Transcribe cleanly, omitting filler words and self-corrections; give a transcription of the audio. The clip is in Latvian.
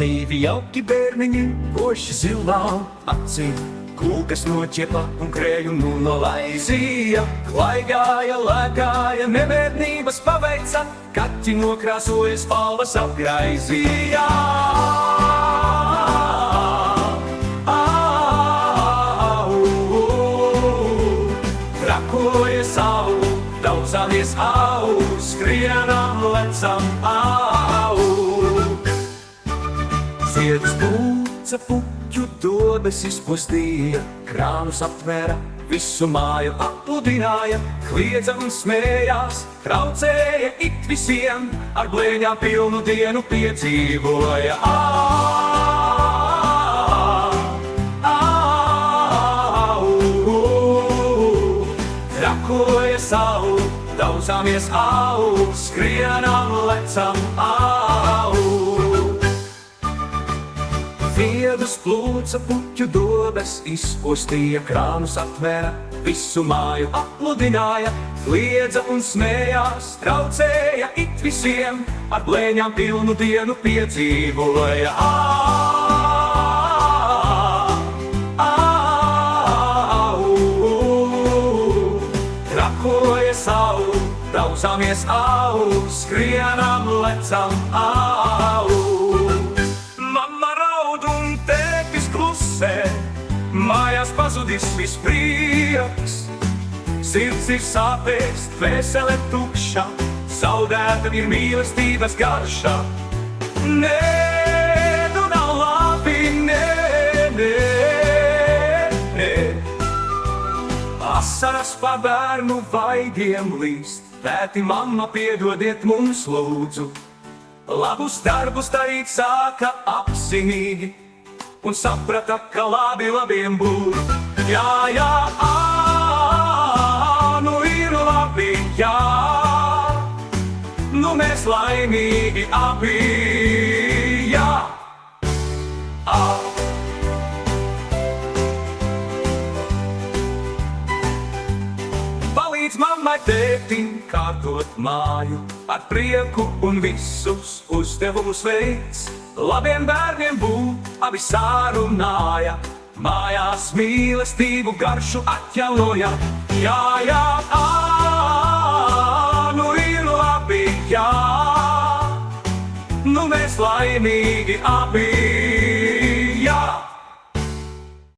Naivi jauki bērniņi, koši zilām acīm, kūkas noķepa un krēju nolaizīja. Klaigāja, lēkāja, nevērtības paveica, kaķi nokrāsoja, spalvas apgraizīja. Trakoja saulu, daudzāmies au, skrienam, lecam au. Ziedus būca, puķu dobes izpostīja, krānus aptvēra, visu māju apludināja, kliedza un smējās, traucēja it visiem, ar blēņām pilnu dienu piedzīvoja. Trakoja saulu, daudzāmies au, skrienam, lecam au. Ziedus plūca, puķu dobes izpostīja, krānus atvēra, visu māju apludināja, kliedza un smējās, traucēja it visiem, ar blēņām pilnu dienu piedzīvoja. Trakoja saulu, daudzāmies au, skrienam, lecam au. Mājās pazudis viss prieks, sirds ir sāpēs, dvēsele tukša, zaudēta ir mīlestības garša. Nē, tu nav labi, nē, nē, nē. Asaras pa bērnu vaigiem līst, tēti, mamma, piedodiet mums lūdzu. Labus darbus darīt sāka apzinīgi, un saprata, ka labi labiem būt. Jā, jā, nu ir labi, jā, nu mēs laimīgi abi, jā, Palīdz mammai tētim kārtot māju, ar prieku un visus uzdevumus veids. Labiem bērniem būt, abi sārunāja, mājās mīlestību garšu atjaunoja. Jā, jā, nu ir labi, jā, nu mēs laimīgi abi.